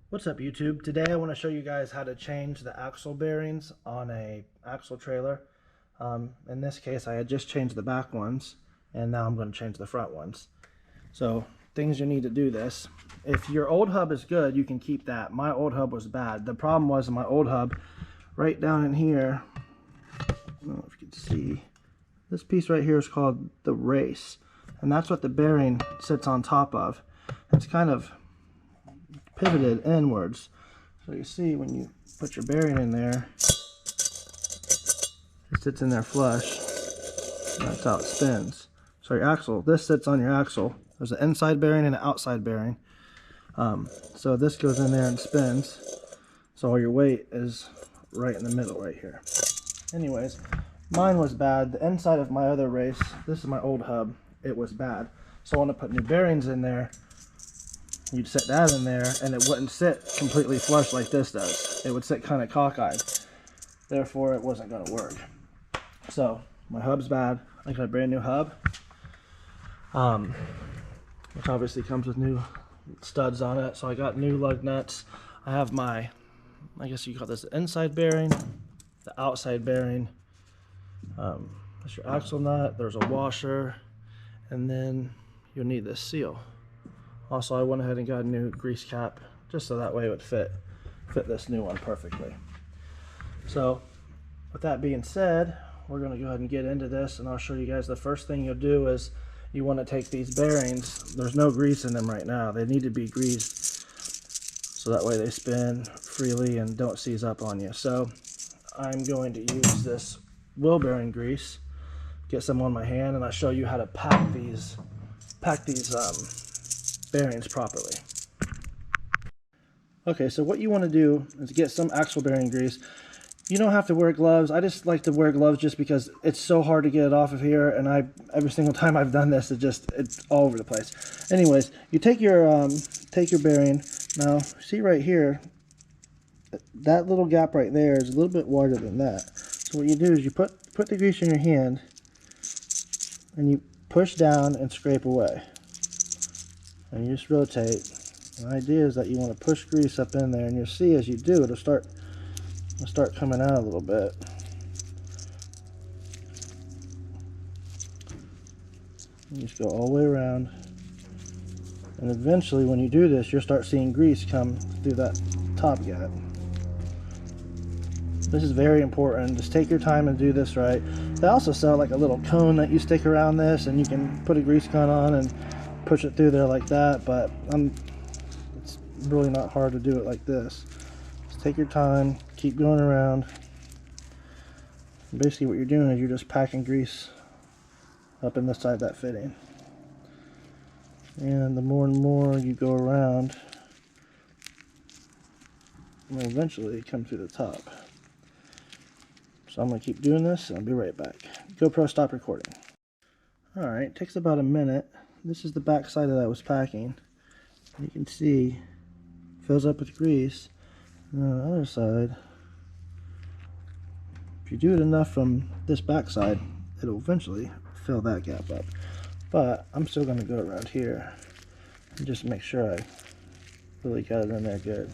What's up, YouTube? Today I want to show you guys how to change the axle bearings on a axle trailer. In this case I had just changed the back ones and now I'm going to change the front ones. So things you need to do this. If your old hub is good, you can keep that. My old hub was bad. The problem was in my old hub, right down in here, I don't know if you can see, this piece right here is called the race, and that's what the bearing sits on top of. It's kind of pivoted inwards, so you see when you put your bearing in there, it sits in there flush, and that's how it spins. So your axle, this sits on your axle. There's an inside bearing and an outside bearing. So this goes in there and spins, so all your weight is right in the middle right here. Anyways, mine was bad. The inside of my other race, this is my old hub, it was bad. So I want to put new bearings in there. You'd set that in there and it wouldn't sit completely flush like this does. It would sit kind of cockeyed. Therefore it wasn't going to work. So my hub's bad. I got a brand new hub, which obviously comes with new studs on it. So I got new lug nuts. I have my, I guess you call this the inside bearing, the outside bearing. That's your axle nut. There's a washer, and then you'll need this seal. Also, I went ahead and got a new grease cap just so that way it would fit this new one perfectly. So with that being said, we're going to go ahead and get into this, and I'll show you guys. The first thing you'll do is you want to take these bearings. There's no grease in them right now. They need to be greased so that way they spin freely and don't seize up on you. So I'm going to use this wheel bearing grease, get some on my hand, and I'll show you how to pack these bearings properly. Okay, so what you want to do is get some axle bearing grease. You don't have to wear gloves. I just like to wear gloves just because it's so hard to get it off of here, and every single time I've done this, it's all over the place. Anyways, you take your bearing. Now, see right here, that little gap right there is a little bit wider than that. So what you do is you put the grease in your hand and you push down and scrape away. And you just rotate. The idea is that you want to push grease up in there, and you'll see as you do, it'll start coming out a little bit. You just go all the way around, and eventually when you do this, you'll start seeing grease come through that top gap. This is very important. Just take your time and do this right. They also sell like a little cone that you stick around this, and you can put a grease gun on and push it through there like that, but it's really not hard to do it like this. Just take your time, keep going around. And basically what you're doing is you're just packing grease up in this side of that fitting. And the more and more you go around, it will eventually come through the top. So I'm going to keep doing this, and I'll be right back. GoPro, stop recording. Alright, takes about a minute. This is the back side that I was packing. You can see fills up with grease. And on the other side, if you do it enough from this back side, it'll eventually fill that gap up. But I'm still going to go around here and just make sure I really got it in there good.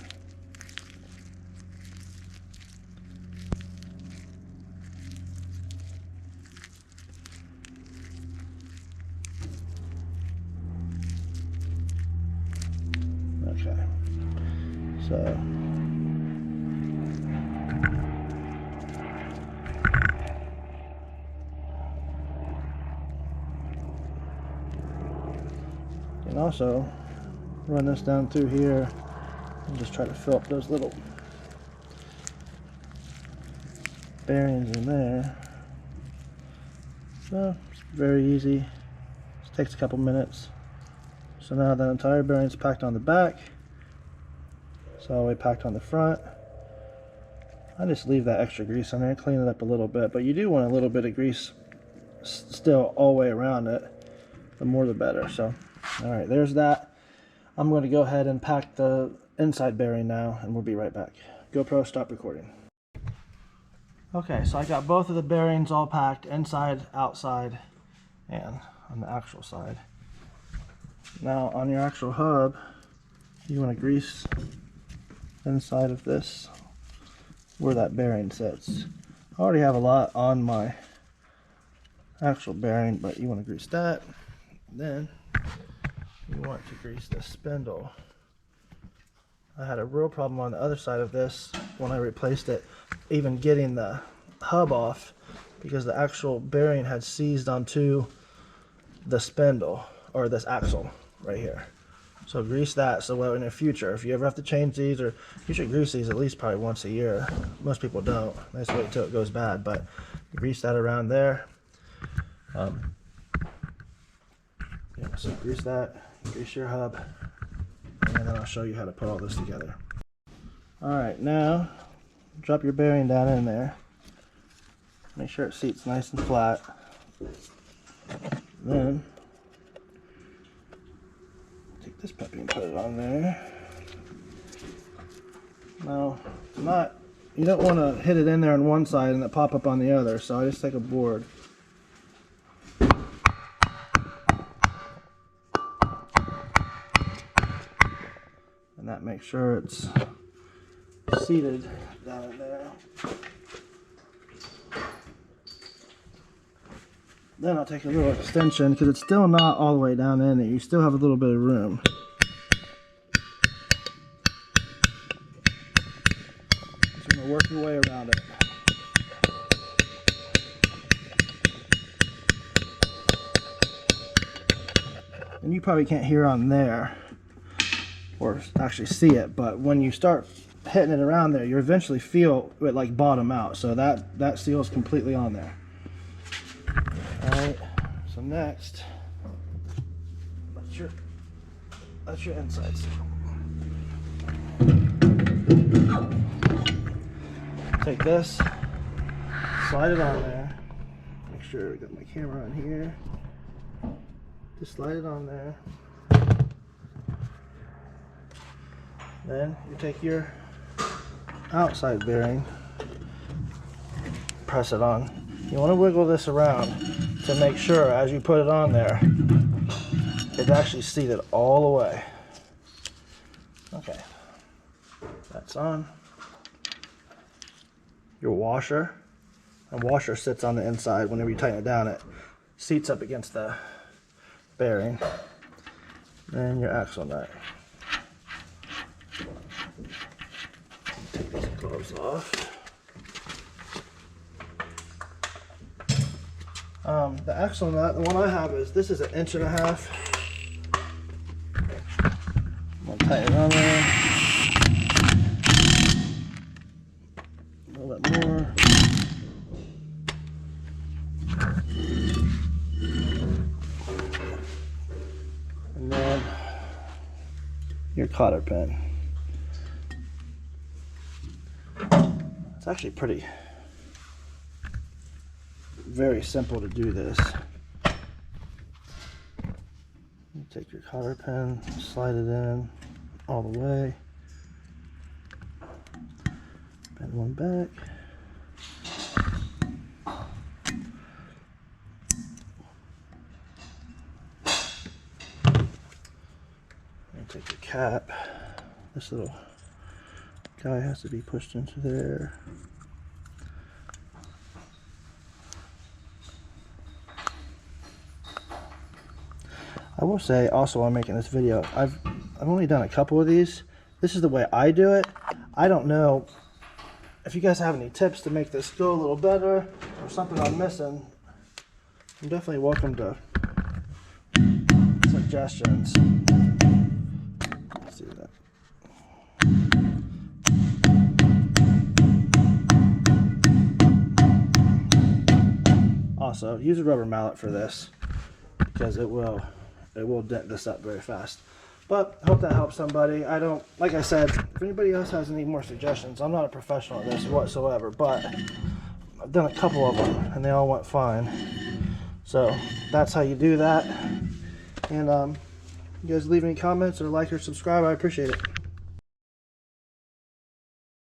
Okay, so you can also run this down through here and just try to fill up those little bearings in there. So it's very easy. Just takes a couple minutes. So now the entire bearing is packed on the back. It's all the way packed on the front. I just leave that extra grease on there and clean it up a little bit, but you do want a little bit of grease still all the way around it. The more the better. So, alright, there's that. I'm going to go ahead and pack the inside bearing now, and we'll be right back. GoPro, stop recording. Okay, so I got both of the bearings all packed, inside, outside, and on the actual side. Now on your actual hub, you want to grease inside of this where that bearing sits. I already have a lot on my actual bearing, but you want to grease that. Then you want to grease the spindle. I had a real problem on the other side of this when I replaced it, even getting the hub off, because the actual bearing had seized onto the spindle, or this axle right here. So grease that, so in the future, if you ever have to change these, or you should grease these at least probably once a year. Most people don't. They just wait till it goes bad, but grease that around there. Yeah, so grease that, grease your hub, and then I'll show you how to put all this together. Alright, now drop your bearing down in there. Make sure it seats nice and flat. Then take this puppy and put it on there. Now, you don't want to hit it in there on one side and it pop up on the other, so I just take a board. And that makes sure it's seated down in there. Then I'll take a little extension, because it's still not all the way down in it. You still have a little bit of room. Just going to work your way around it. And you probably can't hear on there, or actually see it, but when you start hitting it around there, you eventually feel it like bottom out. So that seal is completely on there. Alright, so next, that's your inside seal. Take this, slide it on there. Make sure we got my camera on here. Just slide it on there. Then you take your outside bearing, press it on. You want to wiggle this around to make sure as you put it on there, it's actually seated all the way. Okay, that's on. Your washer, and washer sits on the inside. Whenever you tighten it down, it seats up against the bearing. Then your axle nut. Take these gloves off. The axle nut, the one I have this is 1.5 inches. I'm gonna tighten it on there. A little bit more. And then your cotter pin. It's actually very simple to do this. You take your cotter pin, slide it in all the way, bend one back, and take your cap. This little guy has to be pushed into there. I will say also while I'm making this video, I've only done a couple of these. This is the way I do it. I don't know if you guys have any tips to make this go a little better, or something I'm missing. I'm definitely welcome to suggestions. Let's see that. Also, use a rubber mallet for this, because it will dent this up very fast. But I hope that helps somebody. Like I said, if anybody else has any more suggestions, I'm not a professional at this whatsoever, but I've done a couple of them and they all went fine. So that's how you do that. And you guys leave any comments or like or subscribe, I appreciate it.